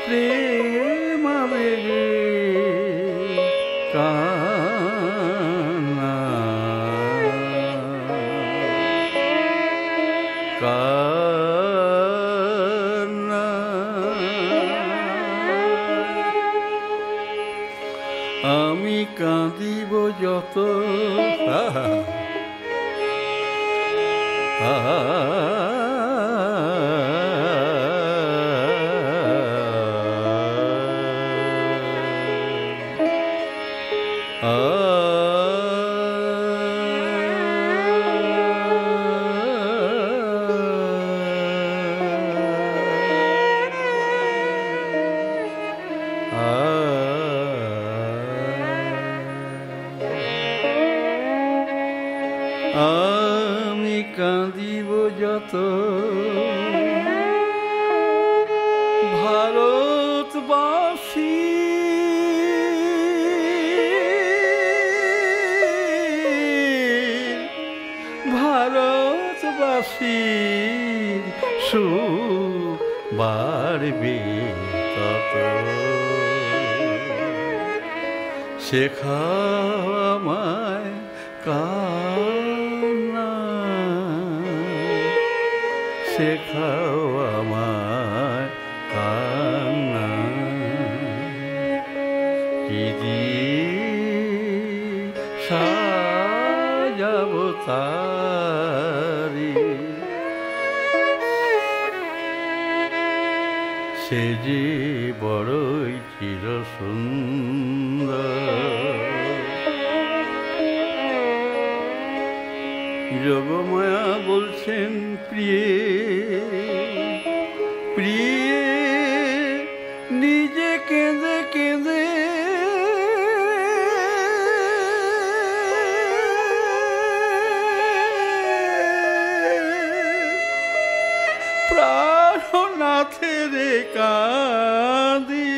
প্রেম আবেগে কান্না কান্না আমি কাঁদিব যত আমি কাঁদিব যত ভারতবাসী ভারতবাসীর সুখ বাড়বে তত শেখাও আমায় কান্না শেখাও আমায় কান্না কি দিয়ে সাজাবো তারি সে যে বড়ই চির সুন্দর যোগমায়া বলছেন প্রিয়ে প্রিয়ে নিজে কেঁদে কেঁদে প্রাণনাথের কাঁদি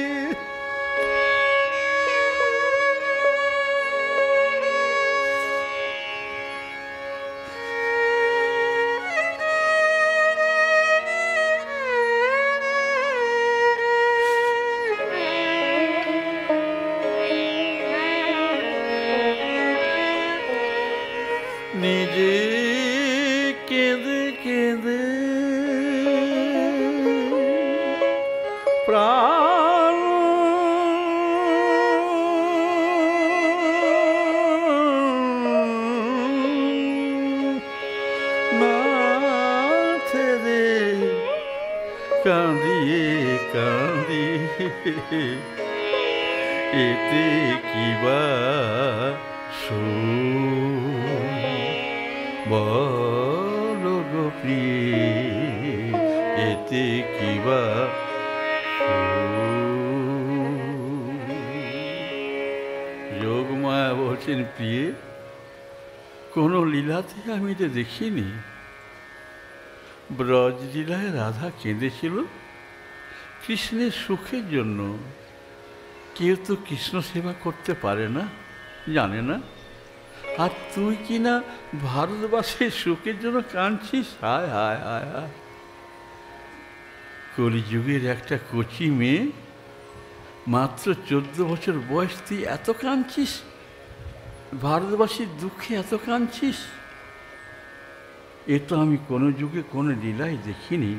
নিজে কেঁদে কেঁদে প্রাণ নাথে কাঁদিয়ে কাঁদিয়ে এতে কিবা বলো গো প্রিয়ে এতে কিবা যোগমায়া বলছেন প্রিয়ে কোনো লীলাতে আমি তো দেখিনি ব্রজলীলায় রাধা কেঁদেছিল কৃষ্ণের সুখের জন্য কেউ তো কৃষ্ণ সেবা করতে পারে না জানে না আর তুই কি না ভারতবাসীর সুখের জন্য কাঁদছিস হায় হায় হায় হায় কলিযুগের একটা কচি মেয়ে মাত্র 14 বছর বয়স তুই এত কাঁদছিস ভারতবাসীর দুঃখে এত কাঁদছিস এ তো আমি কোনো যুগে কোনো লীলায় দেখিনি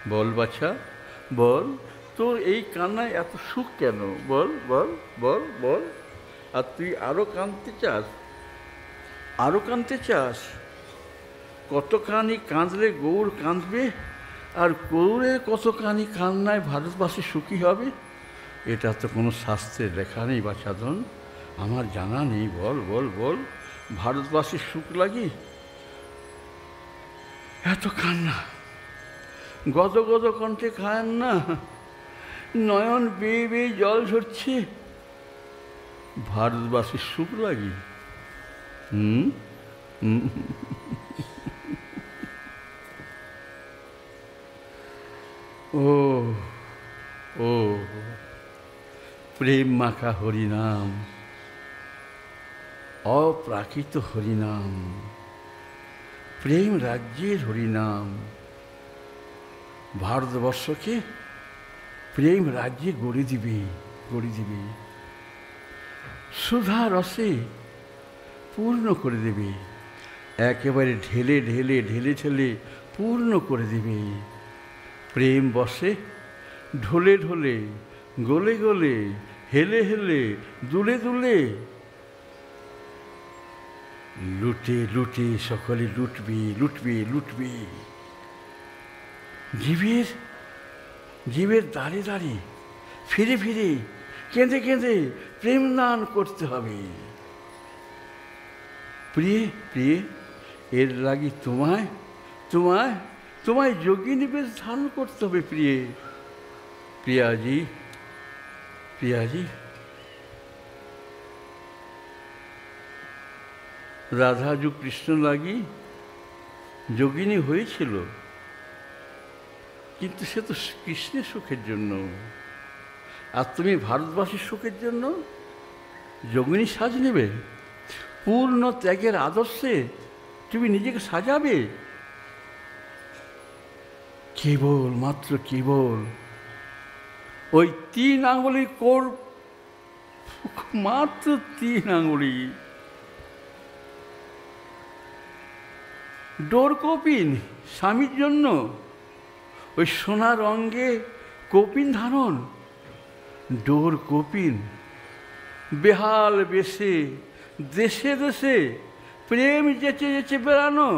বল বাছা বল তোর এই কান্নায় এত সুখ কেন বল বল বল বল আর তুই আরও কাঁদতে চাস আরও কাঁদতে চাস কতখানি কাঁদলে গৌর কাঁদবে আর গৌরের কতখানি কান্নায় ভারতবাসী সুখী হবে এটা তো কোনো শাস্ত্রের লেখা নেই বা সাধন আমার জানা নেই বল বল বল ভারতবাসীর সুখ লাগি এত কান্না গদ গদ কণ্ঠে খান না নয়ন বেয়ে বেয়ে জল ঝরছে ভারতবাসীর সুখ লাগি ও ও প্রেম মাখা হরিনাম অপ্রাকৃত হরিনাম প্রেম রাজ্যের হরিনাম ভারতবর্ষকে প্রেম রাজ্যে গড়ে দিবে, গড়ে দিবে, সুধা রসে পূর্ণ করে দেবে, একেবারে ঢেলে ঢেলে ঢেলে ঢেলে পূর্ণ করে দেবে। প্রেম বসে ঢলে ঢলে, গলে গলে, হেলে হেলে, দুলে দুলে, লুটে লুটে সকলে লুটবে, লুটবে, লুটবে। জীবের জীবের দাঁড়ে দাঁড়ে, ফিরে ফিরে, কেঁদে কেঁদে প্রেম দান করতে হবে। প্রিয়ে প্রিয়ে, এর লাগি তোমায় তোমায় তোমায় যোগিনী বেশ ধারণ করতে হবে। প্রিয়ে প্রিয়াজি, প্রিয়াজি, রাধা যু কৃষ্ণ লাগি যোগিনী হয়েছিল, কিন্তু সে তো কৃষ্ণের সুখের জন্য, আর তুমি ভারতবাসীর সুখের জন্য যোগিনী সাজ নেবে। পূর্ণ ত্যাগের আদর্শে তুমি নিজেকে সাজাবে। কেবল মাত্র কেবল ওই 3 আঙুলি কোর, মাত্র 3 আঙুলি ডোর কপিন স্বামীর জন্য, ওই সোনার অঙ্গে কপিন ধারণ, ডোর কপিন, বেহাল বেশে দেশে দেশে প্রেম যেচে যেচে বেড়ানো।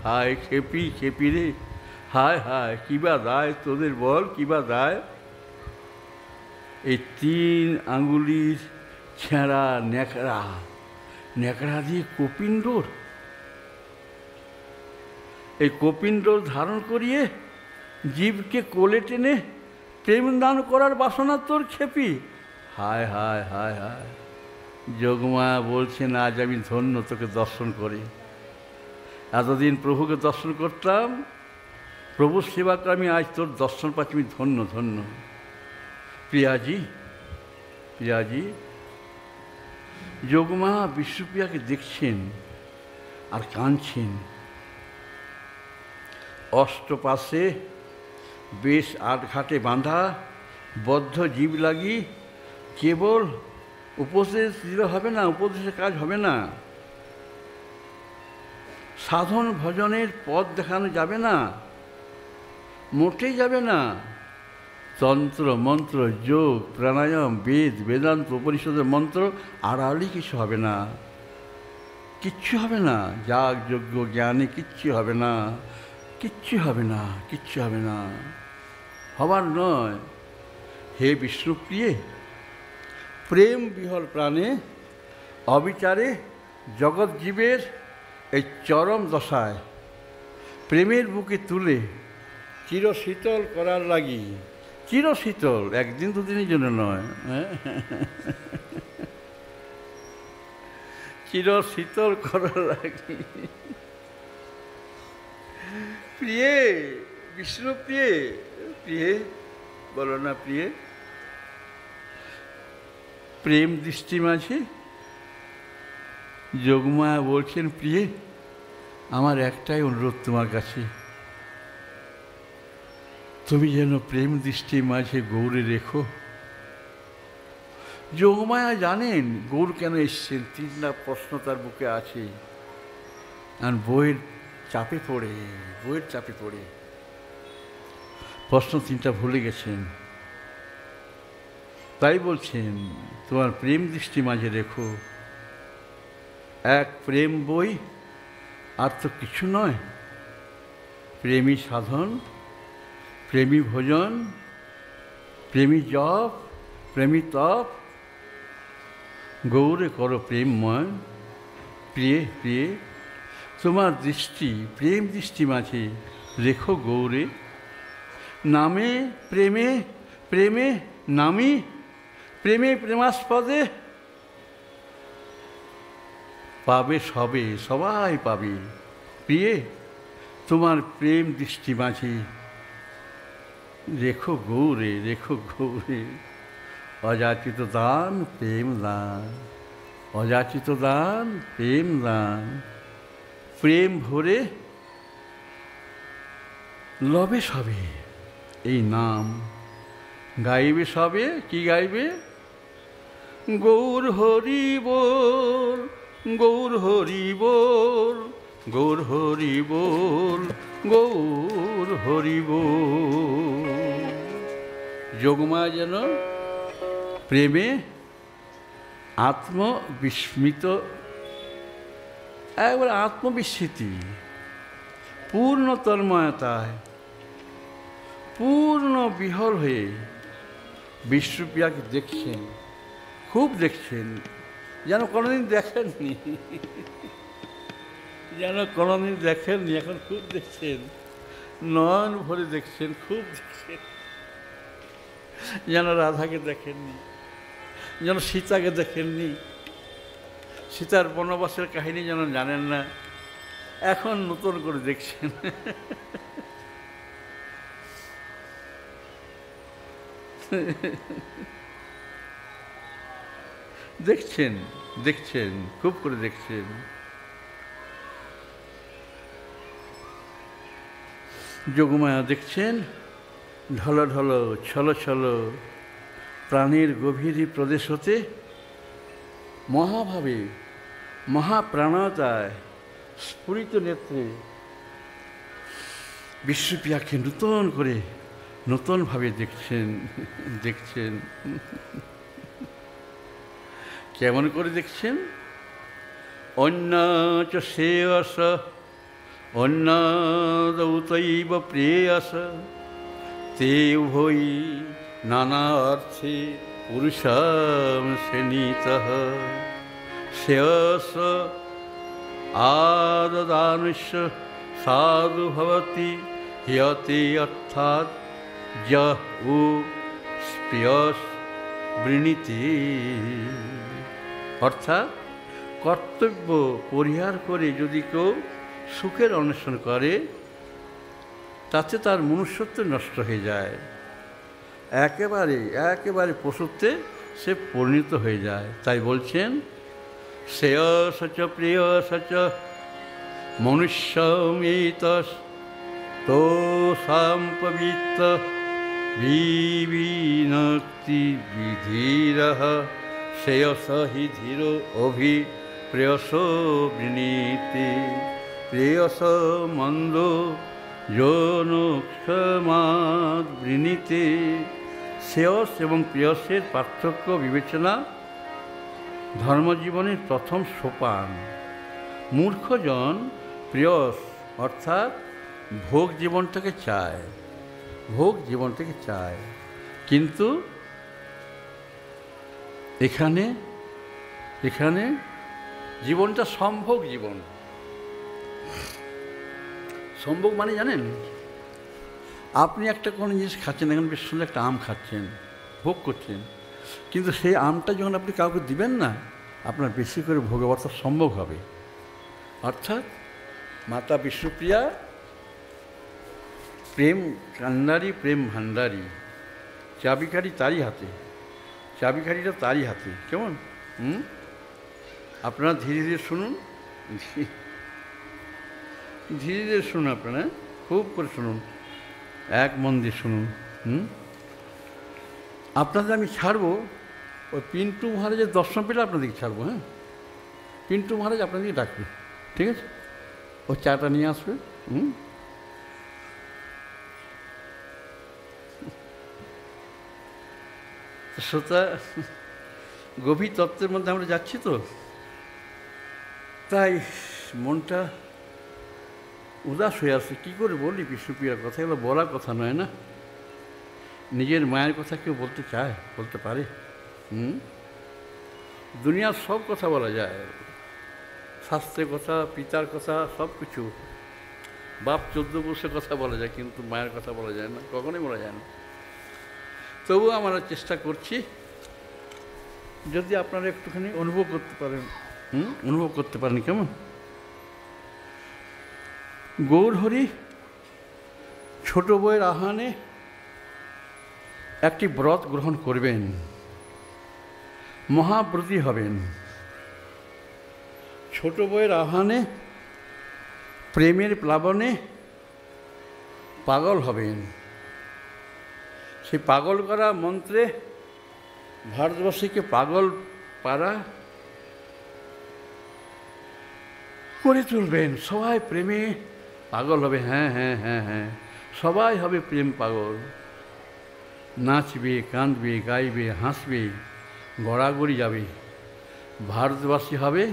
হায় খেপি খেপি রে, হায় হায় কিবা দায় তোদের, বল কিবা দায়। এই 3 আঙুলির ছেঁড়া ন্যাকড়া, ন্যাকড়া দিয়ে কপিন ডোর, এই কপিন ডোর ধারণ করিয়ে জীবকে কোলে টেনে প্রেম দান করার বাসনা তোর খেপি। হায় হায় হায় হায়, যোগমা বলছেন আজ আমি ধন্য তোকে দর্শন করে। এতদিন প্রভুকে দর্শন করতাম, প্রভুর সেবা করে আমি আজ তোর দর্শন পাচ্ছি, আমি ধন্য ধন্য। প্রিয়াজি, প্রিয়াজি, যোগমা বিষ্ণুপ্রিয়াকে দেখছেন আর কাঁদছেন। অষ্টপাশে বেশ 8 ঘাটে বাঁধা বদ্ধ জীব লাগি কেবল উপদেশ দিলে হবে না, উপদেশের কাজ হবে না, সাধন ভজনের পথ দেখানো যাবে না, মোটেই যাবে না। তন্ত্র মন্ত্র যোগ প্রাণায়াম বেদ বেদান্ত উপনিষদের মন্ত্র আড়াআড়ি কিছু হবে না, কিচ্ছু হবে না। যাগ যজ্ঞ জ্ঞানে কিচ্ছু হবে না, কিচ্ছু হবে না, কিচ্ছু হবে না, হবার নয়। হে বিষ্ণুপ্রিয়ে, প্রেম বিহল প্রাণে অবিচারে জগৎ জীবের এই চরম দশায় প্রেমের বুকে তুলে চিরশীতল করার লাগি, চিরশীতল, 1 দিন 2 দিনের জন্য নয়, চিরশীতল করার লাগি। প্রিয়ে বিষ্ণুপ্রিয়ে, প্রিয়ে বলো না প্রিয়ে, প্রেম দৃষ্টি মাঝে যোগমায়া বলছেন প্রিয়ে আমার একটাই অনুরোধ তোমার কাছে, তুমি যেন প্রেম দৃষ্টির মাঝে গৌরে রেখো। যোগমায়া জানেন গৌর কেন এসছেন, 3টা প্রশ্ন তার বুকে আছে, আর বইয়ের চাপে পড়ে, বইয়ের চাপে পড়ে প্রশ্ন 3টা ভুলে গেছেন। তাই বলছেন তোমার প্রেম দৃষ্টি মাঝে রেখো। 1 প্রেম বই, আর তো কিছু নয়। প্রেমী সাধন, প্রেমী ভোজন, প্রেমী জপ, প্রেমী তপ, গৌরে করো প্রেমময়। প্রিয়ে প্রিয়ে, তোমার দৃষ্টি প্রেম দৃষ্টি মাঝে রেখো গৌরে। নামে প্রেমে, প্রেমে নামি, প্রেমে প্রেমাস্পদে পাবে সবে, সবাই পাবে। প্রিয়ে, তোমার প্রেম দৃষ্টি মাঝে রেখো গৌরে, রেখো গৌরে। অযাচিত দান প্রেম দান, অযাচিত দান প্রেম দান। প্রেম ভরে লবে সবে এই নাম, গাইবে সবে, কি গাইবে? গৌর হরি বল, গৌর হরি বল, গৌর হরি বল, গৌর হরি বল। যোগমা যেন প্রেমে আত্মবিস্মিত, একবার আত্মবিস্মৃতি, পূর্ণ তন্ময়তায় পূর্ণ বিহল হয়ে বিষ্ণুপ্রিয়াকে দেখছেন, খুব দেখছেন, যেন কোনোদিন দেখেননি, যেন কোনোদিন দেখেননি, এখন খুব দেখছেন, নয়ন ভরে দেখছেন, খুব দেখছেন, যেন রাধাকে দেখেননি, যেন সীতাকে দেখেননি, সীতার বনবাসের কাহিনী যেন জানেন না, এখন নতুন করে দেখছেন। দেখছেন, দেখছেন, খুব করে দেখছেন। যোগমায়া দেখছেন ঢল ঢল ছল ছল প্রাণের গভীর প্রদেশ হতে মহাভাবে মহাপ্রাণতায় স্ফুরিত নেত্রে বিশ্বপ্রিয়াকে নূতন করে নূতনভাবে দেখছেন, দেখছেন। কেমন করে দেখছেন? অন্যাচ শ্রেয়স অন্যাদৌতৈব প্রেয়স তে উভয়ই নানা অর্থে পুরুষাম শ্রেণীতঃ শ্রেয়স আদদানুষ্য সাধু ভবতি হিয়তে অর্থাৎ যহ উ প্রেয়স বৃণীতে, অর্থাৎ কর্তব্য পরিহার করে যদি কেউ সুখের অন্বেষণ করে তাতে তার মনুষ্যত্ব নষ্ট হয়ে যায়, একেবারে একেবারে পশুত্বে সে পরিণত হয়ে যায়। তাই বলছেন শ্রেয়স প্রিয়স মনুষ্যমেতস তো সম্পবিত্ত বিবিনক্তি বিধিরঃ শ্রেয়স হি ধীর অভি প্রেয়স বৃণীতে প্রেয়স মন্দ যৌনক্ষমাদ বৃণীতে। শ্রেয়স এবং প্রেয়সের পার্থক্য বিবেচনা ধর্মজীবনের প্রথম সোপান। মূর্খজন প্রেয়স অর্থাৎ ভোগ জীবনটাকে চায়, ভোগ জীবনটাকে চায়, কিন্তু এখানে এখানে জীবনটা সম্ভোগ জীবন। সম্ভোগ মানে জানেন, আপনি একটা কোনো জিনিস খাচ্ছেন, এখন বেশ সুন্দর একটা আম খাচ্ছেন, ভোগ করছেন, কিন্তু সেই আমটা যখন আপনি কাউকে দিবেন না, আপনার বেশি করে ভোগে অর্থাৎ সম্ভোগ হবে। অর্থাৎ মাতা বিষ্ণুপ্রিয়া প্রেম কান্ডারি, প্রেম ভাণ্ডারী, চাবিকাঠি তারই হাতে, চাবিকাঠিটা তারই হাতে। কেমন? আপনারা ধীরে ধীরে শুনুন, ধীরে ধীরে শুনুন, আপনারা খুব করে শুনুন, এক মন দিয়ে শুনুন। আপনাদের আমি ছাড়বো, ওই পিন্টু মহারাজের দর্শন পেলে আপনাদেরকে ছাড়বো। হ্যাঁ, পিন্টু মহারাজ আপনাদেরকে ডাকবে, ঠিক আছে? ও চাটা নিয়ে আসবে। শ্রোতা, গভীর তত্ত্বের মধ্যে আমরা যাচ্ছি তো, তাই মনটা উদাস হয়ে আসছে। কী করে বলি বিষ্ণুপ্রিয়ার কথা? এগুলো বলার কথা নয় না। নিজের মায়ের কথা কেউ বলতে চায়, বলতে পারে? দুনিয়ার সব কথা বলা যায়, শাস্ত্রের কথা, পিতার কথা, সব কিছু, বাপ 14 বর্ষের কথা বলা যায়, কিন্তু মায়ের কথা বলা যায় না, কখনোই বলা যায় না। তবুও আমরা চেষ্টা করছি, যদি আপনারা একটুখানি অনুভব করতে পারেন, অনুভব করতে পারেন। কেমন? গৌরহরি ছোট বউয়ের আহ্বানে একটি ব্রত গ্রহণ করবেন, মহাব্রতী হবেন। ছোট বউয়ের আহ্বানে প্রেমের প্লাবনে পাগল হবেন। সেই পাগল করা মন্ত্রে ভারতবর্ষকে পাগল পারা করে তুলবেন। সবাই প্রেমে পাগল হবে। হ্যাঁ হ্যাঁ হ্যাঁ হ্যাঁ, সবাই হবে প্রেম পাগল। নাচবে, কাঁদবে, গাইবে, হাসবে, গড়াগড়ি যাবে। ভারতবাসী হবে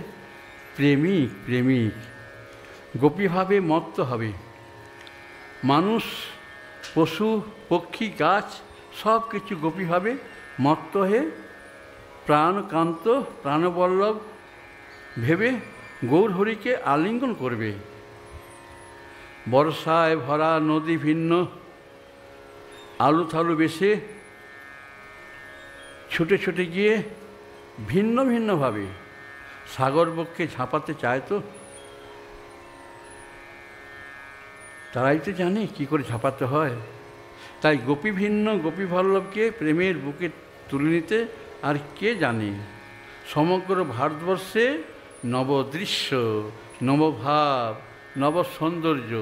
প্রেমিক প্রেমিক, গোপীভাবে মত্ত হবে। মানুষ, পশু, পক্ষী, গাছ সব কিছু গোপীভাবে মত্ত হয়ে প্রাণকান্ত প্রাণবল্লভ ভেবে গৌরহরিকে আলিঙ্গন করবে। বর্ষায় ভরা নদী ভিন্ন আলু থালু বেশে ছুটে ছুটে গিয়ে ভিন্ন ভিন্নভাবে সাগর বক্ষে ঝাঁপাতে চায়। তো তারাই তো জানে কী করে ঝাঁপাতে হয়। তাই গোপী ভিন্ন গোপী বল্লভকে প্রেমের বুকে তুলে নিতে আর কে জানে। সমগ্র ভারতবর্ষে নবদৃশ্য, নবভাব, নব সৌন্দর্য।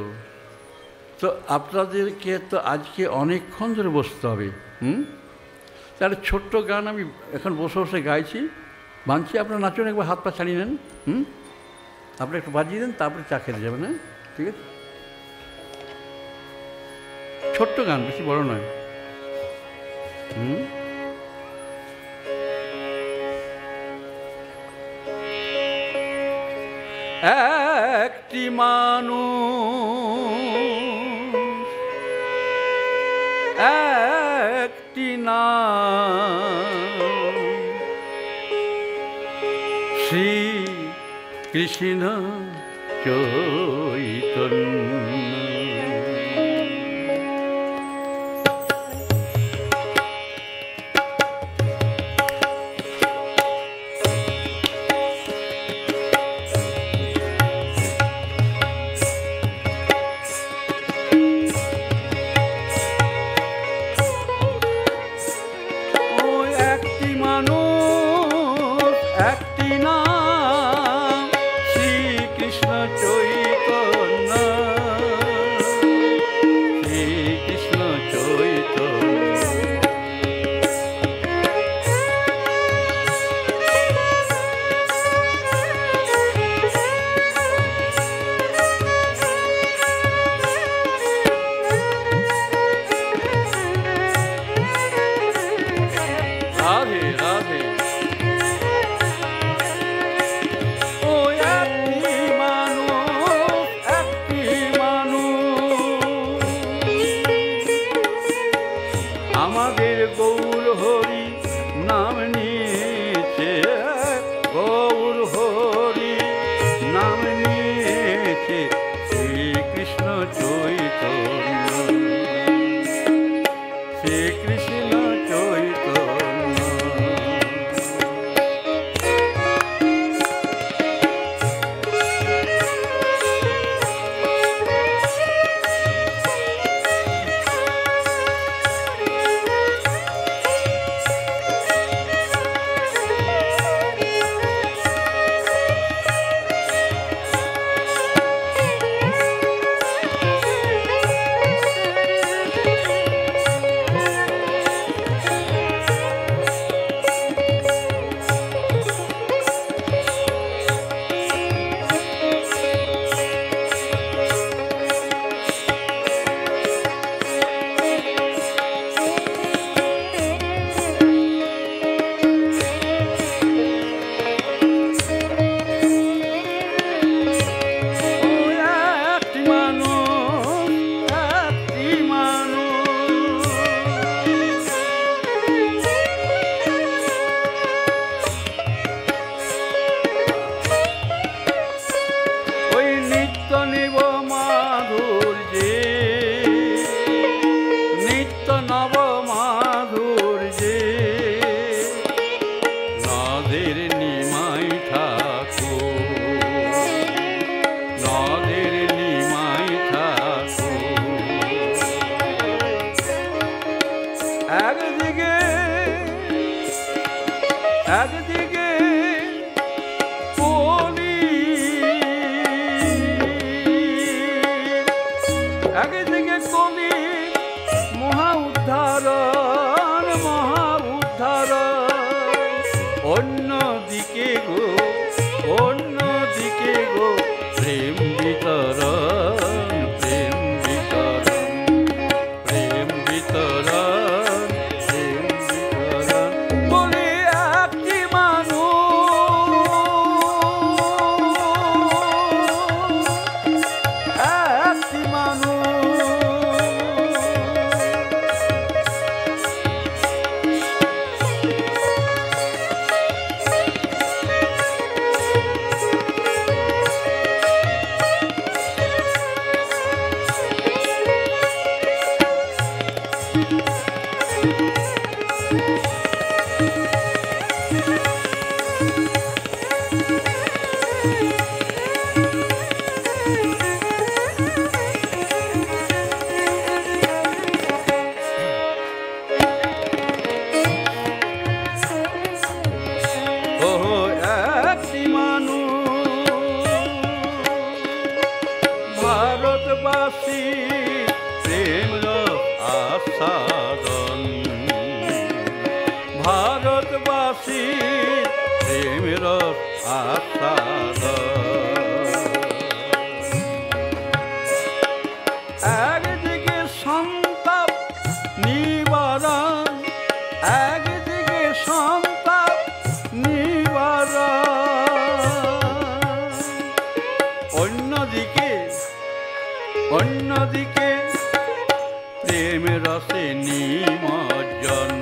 তো আপনাদেরকে তো আজকে অনেকক্ষণ ধরে বসতে হবে। তাহলে ছোট্ট গান আমি এখন বসে বসে গাইছি, বাঁধছি, আপনার নাচুন, একবার হাত পা ছাড়িয়ে নেন। আপনি একটু বাজিয়ে দেন, তারপরে চা খেতে যাবেন। হ্যাঁ, ঠিক আছে? ছোট্ট গান, বেশি বড় নয়। একটি মানুষ, একটি নাম, শ্রী কৃষ্ণ চৈতন্য। একদিকে কলি মহা উদ্ধার ভারতবাসী প্রেম আস্বাদন, ভারতবাসী প্রেমের আস্বাদন। একদিকে সন্তাপ নিবারণ, একদিকে সন্তাপ নিবারণ, অন্যদিকে অন্যদিকে প্রেম রসে নিমজ্জন,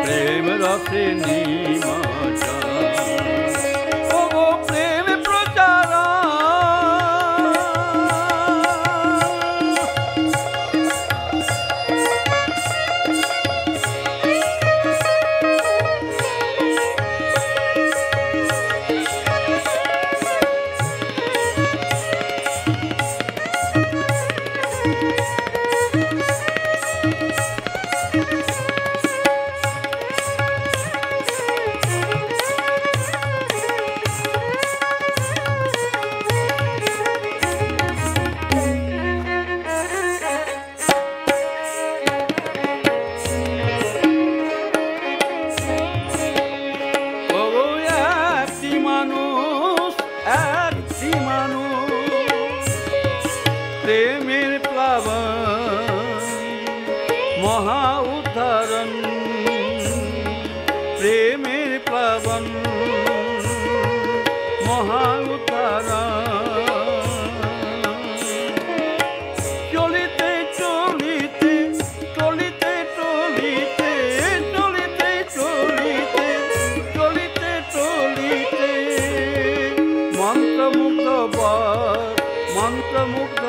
প্রেম রসে নিমজ্জন। ও প্রেম প্রচার প্রেমের প্লাবন মহা উদ্ধারণ, প্রেমের প্লাবন মহা উদ্ধারণ। চলিতে চলিতে চলিতে চলিতে চলিতে চলিতে চলিতে চলিতে মন্ত্রমুগ্ধ বর, মন্ত্রমুগ্ধ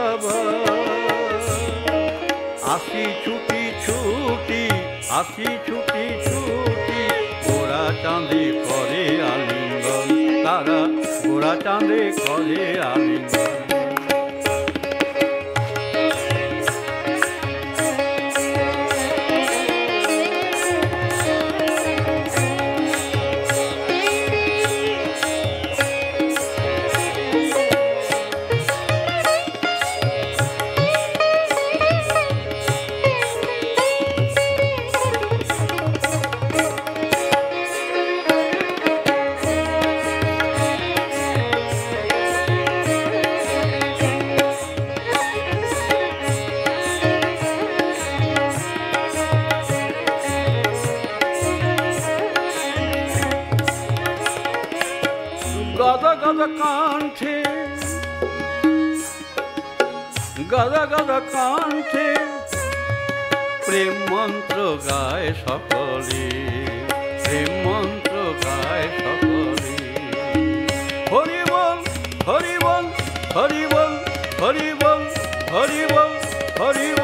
আসি ছুটি ছুটি, আসি ছুটি ছুটি, গোরা চাঁদে করে আলিঙ্গন, তারা গোরা চাঁদে করে আলিঙ্গন। গদ গদ কণ্ঠে, গদ গদ কণ্ঠে প্রেম মন্ত্র গায় সকলে, প্রেম মন্ত্র গায় সকলে। হরি বল হরি বল হরি বল হরি বল হরি বল হরি বল।